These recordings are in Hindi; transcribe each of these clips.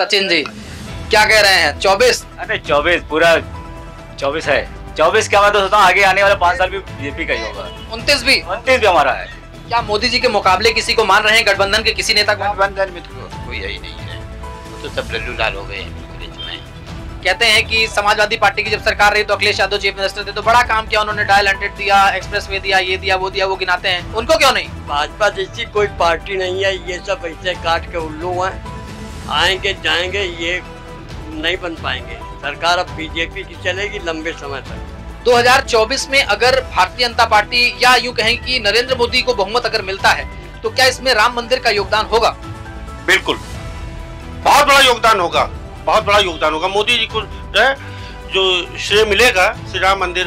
सचिन जी क्या कह रहे हैं? 24? अरे 24 पूरा 24 है। 24 क्या मैं तो सोचता हूँ आगे आने वाले 5 साल भी बीजेपी का ही होगा। 29 भी? 29 भी हमारा है। क्या मोदी जी के मुकाबले किसी को मान रहे हैं गठबंधन के किसी नेता को? गठबंधन में तो कोई है ही नहीं है, वो तो सब लल्लू लाल हो गए हैं में। कहते हैं कि समाजवादी पार्टी की जब सरकार रही तो अखिलेश यादव चीफ मिनिस्टर थे तो बड़ा काम किया उन्होंने, डायल 100 दिया, एक्सप्रेसवे दिया, ये दिया, वो दिया, वो गिनाते हैं। उनको क्यों नहीं? भाजपा जैसी कोई पार्टी नहीं है, ये सब ऐसे काट के उल्लू हैं, आएंगे जाएंगे, ये नहीं बन पाएंगे। सरकार अब बीजेपी की चलेगी लंबे समय तक। 2024 में अगर भारतीय जनता पार्टी या यूं कहें कि नरेंद्र मोदी को बहुमत अगर मिलता है तो क्या इसमें राम मंदिर का योगदान होगा? बिल्कुल, बहुत बड़ा योगदान होगा, बहुत बड़ा योगदान होगा। मोदी जी को जो श्रेय मिलेगा श्री राम मंदिर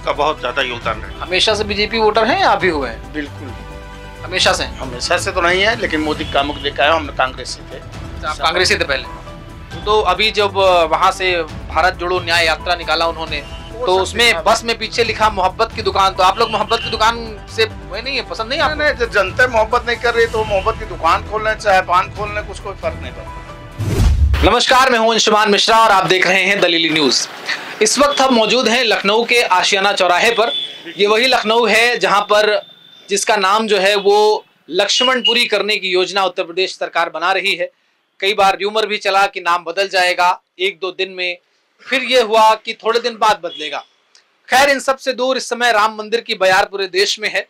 का बहुत ज्यादा योगदान है। हमेशा से बीजेपी वोटर हैं या अभी हुए हैं? बिल्कुल हमेशा से? हमेशा से तो नहीं है, लेकिन मोदी का मुख देखा है, हम कांग्रेस से थे। आप कांग्रेसी थे पहले? तो अभी जब वहां से भारत जोड़ो न्याय यात्रा निकाला उन्होंने तो उसमें बस में पीछे लिखा मोहब्बत की दुकान, तो आप लोग मोहब्बत की दुकान से वही नहीं है, पसंद नहीं आपको? नहीं, जब जनता मोहब्बत नहीं कर रही तो मोहब्बत की दुकान खोलने चाहे पान खोलने कुछ कोई फर्क नहीं पड़ता। नमस्कार, मैं हूं अंशुमान मिश्रा और आप देख रहे हैं दलीली न्यूज। इस वक्त हम मौजूद हैं लखनऊ के आशियाना चौराहे पर। ये वही लखनऊ है जहां पर जिसका नाम जो है वो लक्ष्मणपुरी करने की योजना उत्तर प्रदेश सरकार बना रही है। कई बार र्यूमर भी चला कि नाम बदल जाएगा 1-2 दिन में, फिर ये हुआ कि थोड़े दिन बाद बदलेगा। खैर, इन सब से दूर इस समय राम मंदिर की बयार पूरे देश में है।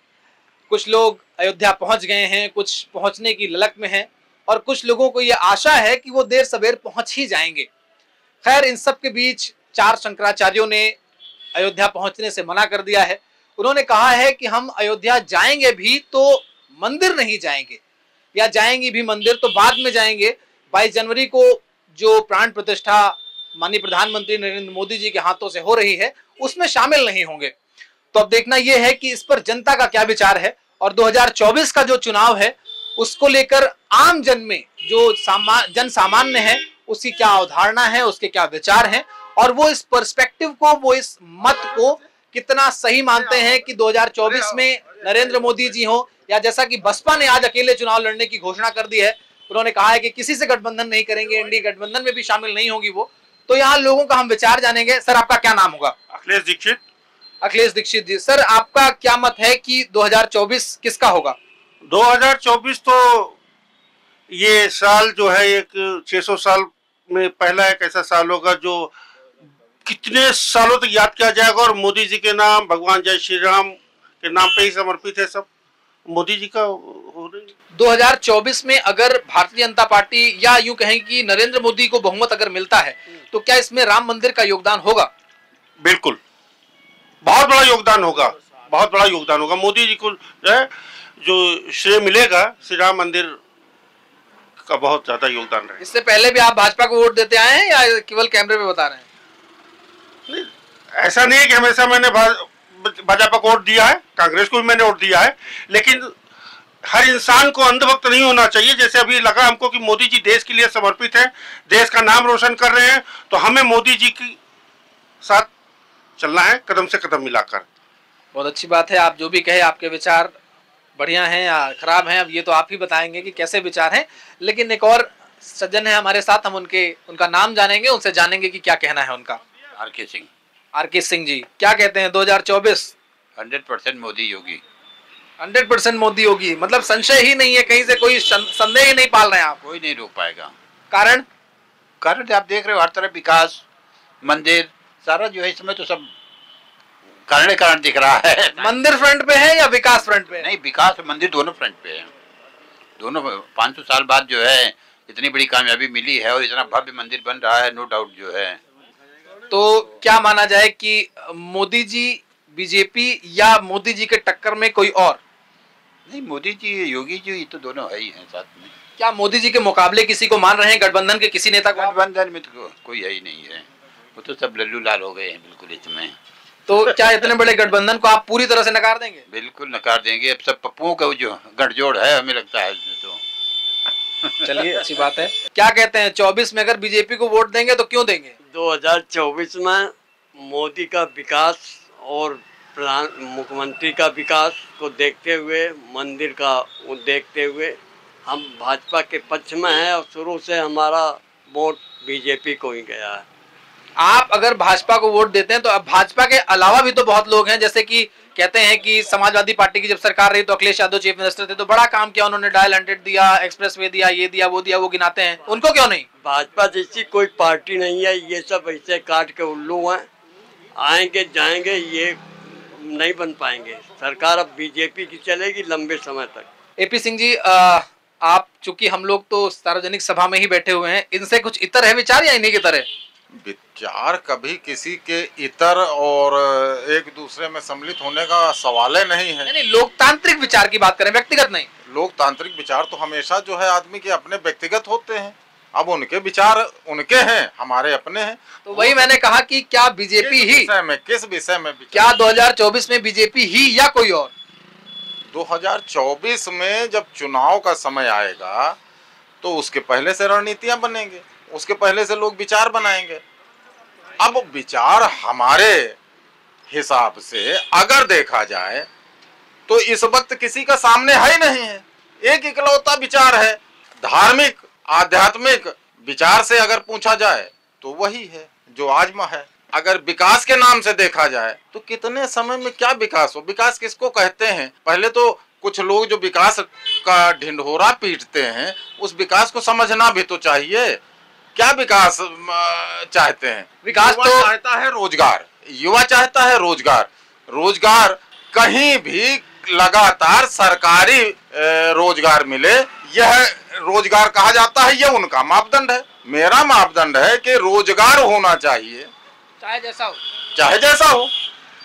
कुछ लोग अयोध्या पहुंच गए हैं, कुछ पहुंचने की ललक में हैं और कुछ लोगों को ये आशा है कि वो देर सवेर पहुंच ही जाएंगे। खैर, इन सब के बीच 4 शंकराचार्यों ने अयोध्या पहुंचने से मना कर दिया है। उन्होंने कहा है कि हम अयोध्या जाएंगे भी तो मंदिर नहीं जाएंगे, या जाएंगे भी मंदिर तो बाद में जाएंगे। 22 जनवरी को जो प्राण प्रतिष्ठा माननीय प्रधानमंत्री नरेंद्र मोदी जी के हाथों से हो रही है उसमें शामिल नहीं होंगे। तो अब देखना यह है कि इस पर जनता का क्या विचार है और 2024 का जो चुनाव है उसको लेकर आम जन में जो जन सामान्य है उसकी क्या अवधारणा है, उसके क्या विचार हैं और वो इस पर्सपेक्टिव को, वो इस मत को कितना सही मानते हैं कि 2024 में नरेंद्र मोदी जी हो, या जैसा कि बसपा ने आज अकेले चुनाव लड़ने की घोषणा कर दी है। उन्होंने कहा है कि किसी से गठबंधन नहीं करेंगे, एनडीए गठबंधन में भी शामिल नहीं होगी वो। तो यहाँ लोगों का हम विचार जानेंगे। सर, आपका क्या नाम होगा? अखिलेश दीक्षित। अखिलेश दीक्षित जी, सर आपका क्या मत है कि 2024 किसका होगा? 2024 तो ये साल जो है एक 600 साल में पहला एक ऐसा साल होगा जो कितने सालों तक याद किया जाएगा और मोदी जी के नाम, भगवान जय श्री राम के नाम पे ही समर्पित है सब। मोदी जी का हो रही 2024 में अगर भारतीय जनता पार्टी या यूं कहें कि नरेंद्र मोदी को बहुमत अगर मिलता है तो क्या इसमें राम मंदिर का योगदान होगा? बिल्कुल, बहुत बड़ा योगदान होगा, बहुत बड़ा योगदान होगा। मोदी जी को जो श्रेय मिलेगा श्री राम मंदिर का बहुत ज्यादा योगदान है। इससे पहले भी आप भाजपा को वोट देते आए हैं या केवल कैमरे पे बता रहे हैं? नहीं, ऐसा नहीं है कि हमेशा मैंने भाजपा को वोट दिया है, कांग्रेस को भी मैंने वोट दिया है, लेकिन हर इंसान को अंधभक्त नहीं होना चाहिए। जैसे अभी लगा हमको कि मोदी जी देश के लिए समर्पित हैं, देश का नाम रोशन कर रहे हैं, तो हमें मोदी जी के साथ चलना है कदम से कदम मिलाकर। बहुत अच्छी बात है, आप जो भी कहे, आपके विचार बढ़िया हैं या खराब हैं अब ये तो आप ही बताएंगे कि कैसे विचार हैं। लेकिन एक और सज्जन है हमारे साथ, हम उनका नाम जानेंगे, उनसे जानेंगे कि क्या कहना है उनका। आरके सिंह। आरके सिंह जी, क्या कहते हैं 2024? 100% मोदी योगी। 100% मोदी योगी, मतलब संशय ही नहीं है, कहीं से कोई संदेह ही नहीं पाल रहे हैं आप? कोई नहीं रोक पाएगा। कारण आप देख रहे हो हर तरफ विकास, मंदिर, सारा जो है इसमें तो सब कारण दिख रहा है। मंदिर फ्रंट पे है या विकास फ्रंट पे? नहीं, विकास और मंदिर दोनों फ्रंट पे है। दोनों 500 साल बाद जो है इतनी बड़ी कामयाबी मिली है और इतना भव्य मंदिर बन रहा है, नो डाउट जो है। तो क्या माना जाए कि मोदी जी, बीजेपी या मोदी जी के टक्कर में कोई और? नहीं, मोदी जी, योगी जी, ये तो दोनों है ही हैं साथ में। क्या मोदी जी के मुकाबले किसी को मान रहे हैं गठबंधन के किसी नेता को? गठबंधन में तो कोई है ही नहीं है, वो तो सब लल्लू लाल हो गए हैं बिल्कुल इसमें। तो क्या इतने बड़े गठबंधन को आप पूरी तरह से नकार देंगे? बिल्कुल नकार देंगे। अब सब पप्पुओं का जो गठजोड़ है हमें लगता है तो। चलिए, अच्छी बात है। क्या कहते हैं 24 में अगर बीजेपी को वोट देंगे तो क्यों देंगे? 2024 में मोदी का विकास और मुख्यमंत्री का विकास को देखते हुए, मंदिर का देखते हुए हम भाजपा के पक्ष में हैं और शुरू से हमारा वोट बीजेपी को ही गया है। आप अगर भाजपा को वोट देते हैं तो अब भाजपा के अलावा भी तो बहुत लोग हैं, जैसे कि कहते हैं कि समाजवादी पार्टी की जब सरकार रही तो अखिलेश यादव चीफ मिनिस्टर थे तो बड़ा काम किया उन्होंने, डायल 100 दिया, एक्सप्रेसवे दिया, ये दिया, वो गिनाते हैं, उनको क्यों नहीं? भाजपा जैसी कोई पार्टी नहीं है, ये सब ऐसे काट के उल्लू हैं, आएंगे जाएंगे, ये नहीं बन पाएंगे। सरकार अब बीजेपी की चलेगी लंबे समय तक। एपी सिंह जी, आप चूंकि हम लोग तो सार्वजनिक सभा में ही बैठे हुए हैं, इनसे कुछ इतर है विचार या इन्हीं की तरह? विचार कभी किसी के इतर और एक दूसरे में सम्मिलित होने का सवाल ही नहीं है। नहीं, लोकतांत्रिक विचार की बात करें, व्यक्तिगत नहीं। लोकतांत्रिक विचार तो हमेशा जो है आदमी के अपने व्यक्तिगत होते हैं। अब उनके विचार उनके हैं, हमारे अपने हैं। तो वही मैंने कहा कि क्या बीजेपी ही, किस विषय में क्या 2024 में बीजेपी ही या कोई और? 2024 में जब चुनाव का समय आएगा तो उसके पहले से रणनीतियां बनेंगे, उसके पहले से लोग विचार बनाएंगे। अब विचार हमारे हिसाब से अगर देखा जाए तो इस वक्त किसी का सामने है ही नहीं है, एक इकलौता विचार है। धार्मिक आध्यात्मिक विचार से अगर पूछा जाए तो वही है जो आजमा है। अगर विकास के नाम से देखा जाए तो कितने समय में क्या विकास हो, विकास किसको कहते हैं? पहले तो कुछ लोग जो विकास का ढिंढोरा पीटते हैं उस विकास को समझना भी तो चाहिए। क्या विकास चाहते हैं? विकास तो चाहता है रोजगार, युवा चाहता है रोजगार। रोजगार कहीं भी लगातार सरकारी रोजगार मिले, यह रोजगार कहा जाता है, यह उनका मापदंड है। मेरा मापदंड है कि रोजगार होना चाहिए चाहे जैसा हो, चाहे जैसा हो।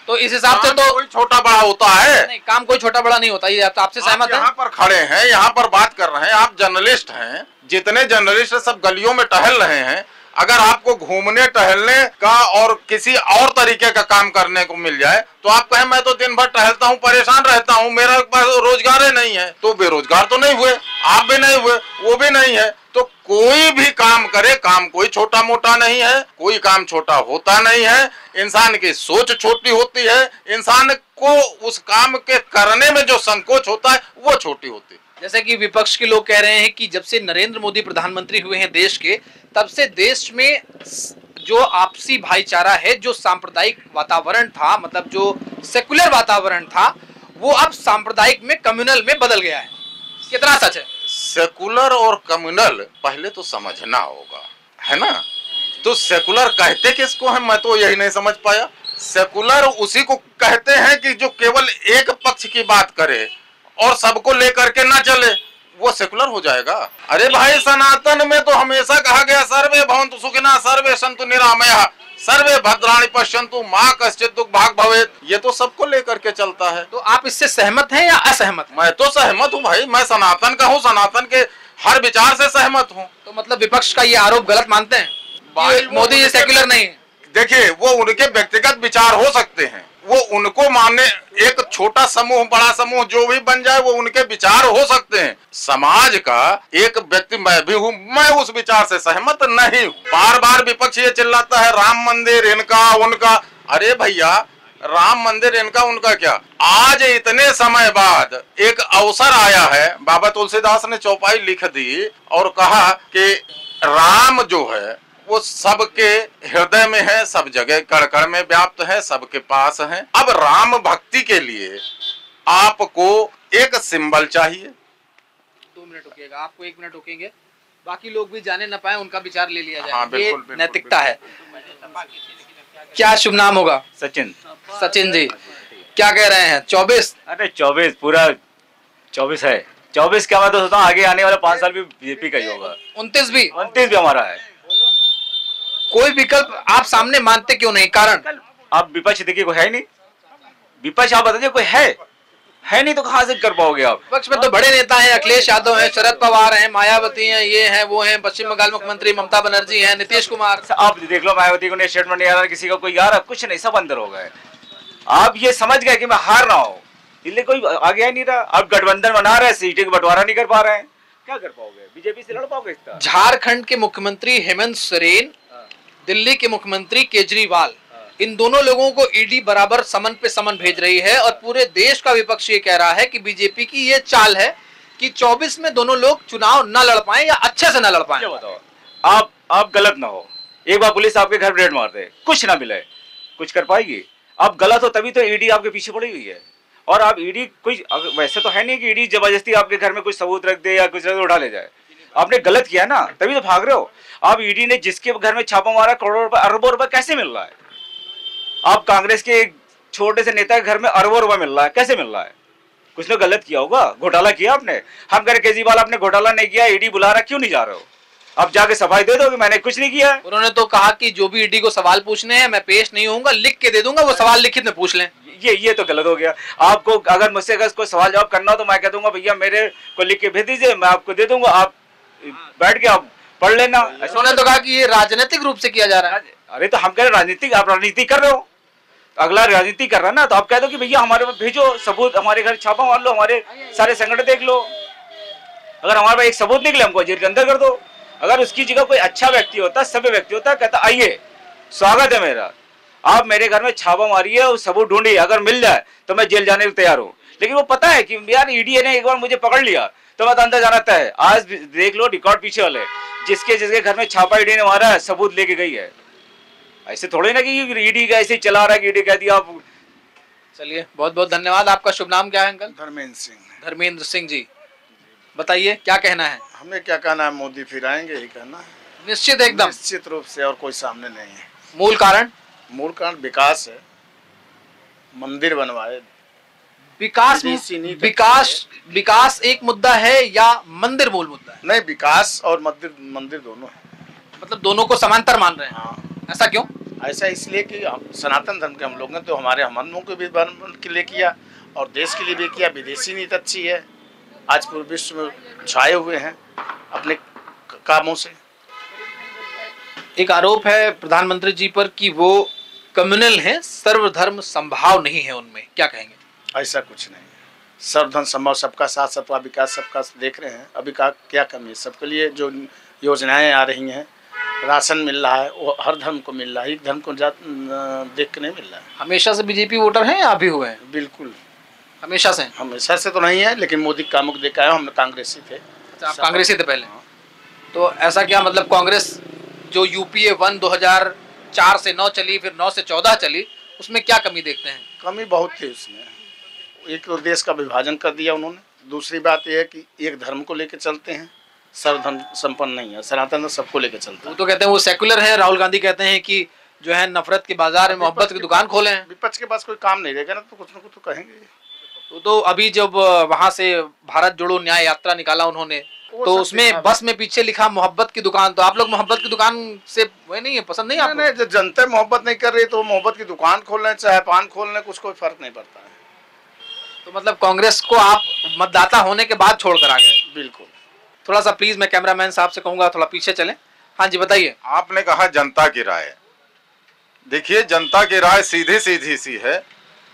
तो इस हिसाब से तो कोई छोटा बड़ा होता है नहीं, काम कोई छोटा बड़ा नहीं होता, ये तो आपसे सहमत है? यहाँ पर खड़े हैं, यहाँ पर बात कर रहे हैं, आप जर्नलिस्ट हैं, जितने जर्नलिस्ट सब गलियों में टहल रहे हैं। अगर आपको घूमने टहलने का और किसी और तरीके का काम करने को मिल जाए तो आप कहें मैं तो दिन भर टहलता हूँ, परेशान रहता हूँ, मेरा पास रोजगार ही नहीं है, तो बेरोजगार तो नहीं हुए, आप भी नहीं हुए, वो भी नहीं है। तो कोई भी काम करे, काम कोई छोटा मोटा नहीं है, कोई काम छोटा होता नहीं है। इंसान की सोच छोटी होती है, इंसान को उस काम के करने में जो संकोच होता है वो छोटी होती है। जैसे कि विपक्ष के लोग कह रहे हैं कि जब से नरेंद्र मोदी प्रधानमंत्री हुए हैं देश के, तब से देश में जो आपसी भाईचारा है, जो सांप्रदायिक वातावरण था, मतलब जो सेकुलर वातावरण था, वो अब सांप्रदायिक में, कम्युनल में बदल गया है। कितना सच है? सेकुलर और कम्युनल पहले तो समझना होगा, है ना? तो सेकुलर कहते किसको है, मैं तो यही नहीं समझ पाया। सेकुलर उसी को कहते हैं कि जो केवल एक पक्ष की बात करे और सबको लेकर के ना चले, वो सेकुलर हो जाएगा। अरे भाई, सनातन में तो हमेशा कहा गया सर्वे भवन्तु सुखिनः सर्वे सन्तु निरामयाः सर्वे भद्राणि पश्यन्तु मा कश्चित् दुःख भाग् भवेत्। ये तो सबको लेकर के चलता है। तो आप इससे सहमत हैं या असहमत? मैं तो सहमत हूँ भाई, मैं सनातन का हूँ, सनातन के हर विचार से सहमत हूँ। तो मतलब विपक्ष का ये आरोप गलत मानते हैं? मोदी जी सेक्युलर नहीं है? देखिए, वो उनके व्यक्तिगत विचार हो सकते हैं, वो उनको मानने, एक छोटा समूह बड़ा समूह जो भी बन जाए वो उनके विचार हो सकते हैं। समाज का एक व्यक्ति मैं भी हूँ, मैं उस विचार से सहमत नहीं हूँ। बार बार विपक्ष ये चिल्लाता है राम मंदिर इनका उनका। अरे भैया, राम मंदिर इनका उनका क्या? आज इतने समय बाद एक अवसर आया है, बाबा तुलसीदास ने चौपाई लिख दी और कहा कि राम जो है वो सबके हृदय में है, सब जगह कण-कण में व्याप्त है, सबके पास है। अब राम भक्ति के लिए आपको एक सिंबल चाहिए। 2 मिनट रुकिएगा, आपको 1 मिनट रुकेंगे, बाकी लोग भी जाने न पाए, उनका विचार ले लिया जाए। हाँ, बिल्कुल, ये बिल्कुल, नैतिकता है। क्या शुभ नाम होगा? सचिन। सचिन जी, क्या कह रहे हैं? 24? अरे 24 पूरा 24 है। 24 के बाद तो सोचता हूँ आगे आने वाले 5 साल भी बीजेपी का ही होगा। 29 भी? 29 भी हमारा है। कोई विकल्प आप सामने मानते क्यों नहीं? कारण? आप विपक्ष देखिए, कोई है नहीं। विपक्ष आप बताइए, कोई है नहीं तो कहाँ से कर पाओगे आप? विपक्ष में तो बड़े नेता हैं, अखिलेश यादव हैं, शरद पवार हैं, मायावती हैं, ये हैं वो हैं, पश्चिम बंगाल मुख्यमंत्री ममता बनर्जी हैं, नीतीश कुमार। आप देख लो, मायावती को स्टेटमेंट नहीं आ रहा, किसी का कोई आ रहा, कुछ नहीं, सब अंदर हो गए। आप ये समझ गए कि मैं हार रहा हूँ, इसलिए कोई आगे आ नहीं रहा। आप गठबंधन बना रहे हैं, सीटें का बंटवारा नहीं कर पा रहे हैं, क्या कर पाओगे? बीजेपी से लड़ पाओगे इसका? झारखंड के मुख्यमंत्री हेमंत सोरेन, दिल्ली के मुख्यमंत्री केजरीवाल, इन दोनों लोगों को ईडी बराबर समन पे समन भेज रही है और पूरे देश का विपक्ष ये कह रहा है कि बीजेपी की ये चाल है कि 24 में दोनों लोग चुनाव न लड़ पाए या अच्छे से न लड़ पाए? बताओ, आप गलत ना हो, एक बार पुलिस आपके घर रेड मार दे, कुछ ना मिले, कुछ कर पाएगी? आप गलत हो तभी तो ईडी आपके पीछे पड़ी हुई है। और आप ईडी कोई वैसे तो है नहीं कि ईडी जबरदस्ती आपके घर में कुछ सबूत रख दे या कुछ उठा ले जाए। आपने गलत किया ना, तभी तो भाग रहे हो। आप ईडी ने जिसके घर में छापा मारा, करोड़ों रुपए अरबों रुपए कैसे मिल रहा है? आप कांग्रेस के एक छोटे से नेता के घर में अरबों रुपए मिल रहा है, कैसे मिल रहा है? कुछ तो गलत किया होगा, घोटाला किया आपने। हम कह रहे केजरीवाल आपने घोटाला नहीं किया, ईडी बुला रहा, क्यों नहीं जा रहे हो? आप जाके सफाई दे दो कि मैंने कुछ नहीं किया। उन्होंने तो कहा कि जो भी ईडी को सवाल पूछने हैं मैं पेश नहीं होऊंगा, लिख के दे दूंगा, वो सवाल लिखित में पूछ लें। ये तो गलत हो गया। आपको अगर मुझसे अगर कोई सवाल जवाब करना हो तो मैं कह दूंगा भैया मेरे को लिख के भेज दीजिए, मैं आपको दे दूंगा, आप बैठ के आप पढ़ लेना। उन्होंने तो कहा कि ये राजनीतिक रूप से किया जा रहा है। अरे तो हम कह रहे राजनीतिक, आप राजनीति कर रहे हो, अगला राजनीति कर रहा है ना, तो आप कह दो कि भैया हमारे पास भेजो सबूत, हमारे घर छापा मार लो, हमारे सारे संगठन देख लो, अगर हमारे पास एक सबूत निकले हमको जेल के अंदर कर दो। अगर उसकी जगह कोई अच्छा व्यक्ति होता, सभ्य व्यक्ति होता, कहता आइए स्वागत है मेरा, आप मेरे घर में छापा मारिए और सबूत ढूंढिए, अगर मिल जाए तो मैं जेल जाने को तैयार हूँ। लेकिन वो पता है कि यार ईडी ने एक बार मुझे पकड़ लिया तो मैं तो अंदर जाना तय है। आज देख लो रिकॉर्ड पीछे वाले, जिसके घर में छापा ईडी ने मारा है सबूत लेके गई है। ऐसे थोड़े ना कि ईडी का ऐसे ही चला रहा है कि ईडी कह दिया आप। चलिए बहुत बहुत धन्यवाद। आपका शुभ नाम क्या है अंकल? धर्मेंद्र सिंह। धर्मेंद्र सिंह जी, बताइए क्या कहना है? हमें क्या कहना है, मोदी फिर आएंगे ही कहना है। निश्चित, एकदम निश्चित रूप से, और कोई सामने नहीं है। मूल कारण विकास है, मंदिर बनवाए। विकास एक मुद्दा है या मंदिर मूल मुद्दा है? नहीं, विकास और मंदिर दोनों है, मतलब दोनों को समांतर मान रहे हैं। हाँ। ऐसा क्यों? ऐसा इसलिए कि हम सनातन धर्म के हम लोग ने तो हमारे हमनों के भी के लिए किया और देश के लिए भी किया। विदेशी नीति अच्छी है, आज पूरे विश्व में छाए हुए हैं अपने कामों से। एक आरोप है प्रधानमंत्री जी पर कि वो कम्युनल हैं, सर्वधर्म संभाव नहीं है उनमें, क्या कहेंगे? ऐसा कुछ नहीं है, सर्वधर्म संभाव, सबका साथ सबका विकास, सबका देख रहे हैं। अभी का क्या कमी है? सबके लिए जो योजनाएं आ रही हैं, राशन मिल रहा है, वो हर धर्म को मिल रहा है, एक धर्म को देख के नहीं मिल रहा है। हमेशा से बीजेपी वोटर हैं या अभी हुए हैं? बिल्कुल हमेशा से। हमेशा से तो नहीं है, लेकिन मोदी कामों को देख आए, हम कांग्रेसी थे। आप कांग्रेसी थे पहले? तो ऐसा क्या मतलब कांग्रेस जो यूपीए 1 2004 से 9 चली, फिर 9 से 14 चली, उसमें क्या कमी देखते हैं? कमी बहुत थी उसमें। एक तो देश का विभाजन कर दिया उन्होंने, दूसरी बात यह है कि एक धर्म को लेकर चलते हैं, सर्वधर्म संपन्न नहीं है। सनातन सबको लेकर चलता है। वो तो कहते हैं वो सेकुलर है, राहुल गांधी कहते हैं कि जो है नफरत के बाजार में मोहब्बत की दुकान खोले हैं। विपक्ष के पास कोई काम नहीं रहेगा ना, तो कुछ ना कुछ तो कहेंगे। तो अभी जब वहां से भारत जोड़ो न्याय यात्रा निकाला उन्होंने, तो उसमें बस में पीछे लिखा मोहब्बत की दुकान, तो आप लोग मोहब्बत की दुकान से वही नहीं है, पसंद नहीं? नहीं, जब जनता मोहब्बत नहीं कर रही तो मोहब्बत की दुकान खोल लें, चाहे पान खोल लें, कुछ कोई फर्क नहीं पड़ता है। तो मतलब कांग्रेस को आप मतदाता होने के बाद छोड़ कर आ गए? बिल्कुल। थोड़ा सा प्लीज मैं कैमरामैन साहब से कहूंगा थोड़ा पीछे चलें। हाँ जी बताइए। आपने कहा जनता की राय, देखिए जनता की राय सीधी सीधी सी है,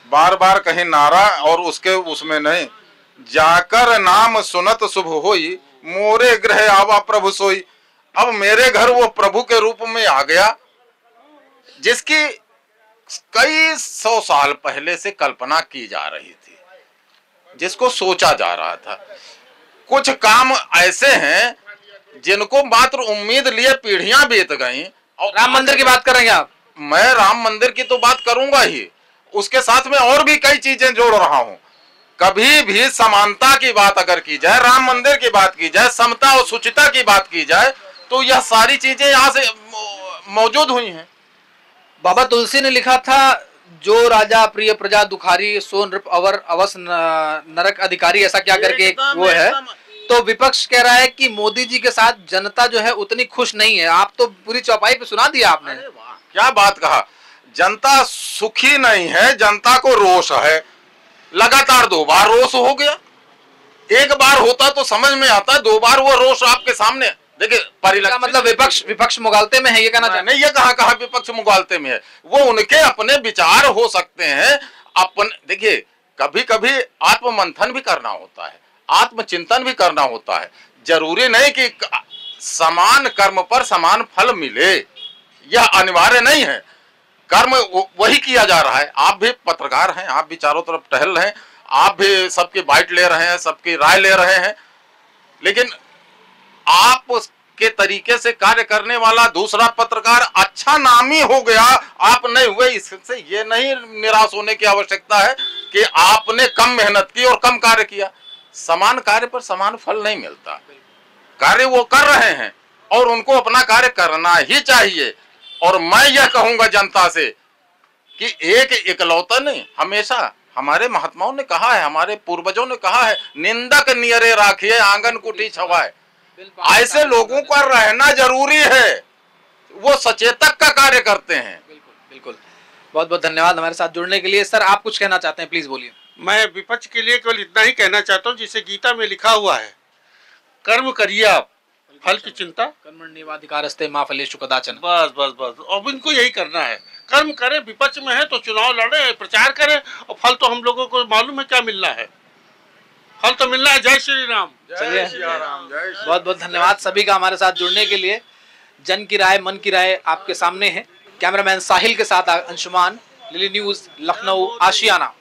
बार बार कहीं नारा और उसमें नहीं। जाकर नाम सुनत शुभ होई, मोरे गृह आवा प्रभु सोई। अब मेरे घर वो प्रभु के रूप में आ गया, जिसकी कई 100 साल पहले से कल्पना की जा रही थी, जिसको सोचा जा रहा था। कुछ काम ऐसे हैं जिनको मात्र उम्मीद लिए पीढ़ियां बीत गईं। और राम मंदिर की बात करेंगे आप? मैं राम मंदिर की तो बात करूंगा ही, उसके साथ में और भी कई चीजें जोड़ रहा हूं। कभी भी समानता की बात अगर की जाए, राम मंदिर की बात की जाए, समता और सुचिता की बात की जाए, तो यह सारी चीजें यहाँ से मौजूद हुई हैं। बाबा तुलसी ने लिखा था, जो राजा प्रिय प्रजा दुखारी, सो नृप अवर अवस नरक अधिकारी, ऐसा क्या करके एक वो है। तो विपक्ष कह रहा है कि मोदी जी के साथ जनता जो है उतनी खुश नहीं है। आप तो पूरी चौपाई पे सुना दिया आपने। क्या बात कहा, जनता सुखी नहीं है, जनता को रोष है। लगातार 2 बार रोष हो गया, एक बार होता तो समझ में आता, 2 बार वो रोष आपके सामने। देखिए परिलक्षित, मतलब विपक्ष मुगालते में है, ये कहना चाहते? नहीं, ये कहा विपक्ष मुगालते में है। वो उनके अपने विचार हो सकते हैं। देखिए कभी कभी आत्ममंथन भी करना होता है, आत्मचिंतन भी करना होता है। जरूरी नहीं कि समान कर्म पर समान फल मिले, यह अनिवार्य नहीं है। कर्म वही किया जा रहा है। आप भी पत्रकार हैं, आप भी चारों तरफ टहल रहे हैं, आप भी सबकी बाइट ले रहे हैं, सबकी राय ले रहे हैं। लेकिन आप के तरीके से कार्य करने वाला दूसरा पत्रकार अच्छा नामी हो गया, आप नहीं हुए, इससे ये नहीं निराश होने की आवश्यकता है कि आपने कम मेहनत की और कम कार्य किया। समान कार्य पर समान फल नहीं मिलता। कार्य वो कर रहे हैं और उनको अपना कार्य करना ही चाहिए। और मैं यह कहूंगा जनता से कि एक इकलौता नहीं, हमेशा हमारे महात्माओं ने कहा है, हमारे पूर्वजों ने कहा है, निंदक नियरे राखिए आंगन कुटी छवाए। ऐसे लोगों का रहना जरूरी है, वो सचेतक का कार्य करते हैं। बिल्कुल बिल्कुल, बहुत बहुत धन्यवाद हमारे साथ जुड़ने के लिए। सर आप कुछ कहना चाहते हैं, प्लीज बोलिए। मैं विपक्ष के लिए केवल इतना ही कहना चाहता हूँ, जिसे गीता में लिखा हुआ है, कर्म करिए आप, फल की चिंता कर्मण्येवाधिकारस्ते मा फलेषु कदाचन। बस बस बस, अब इनको यही करना है। कर्म करें, विपक्ष में है तो चुनाव लड़े, प्रचार करें, और फल तो हम लोगों को मालूम है क्या मिलना है, फल तो मिलना है। जय श्री राम। चलिए, बहुत बहुत धन्यवाद सभी का हमारे साथ जुड़ने के लिए। जन की राय, मन की राय आपके सामने है। कैमरामैन साहिल के साथ अंशुमान, लिली न्यूज़, लखनऊ, आशियाना।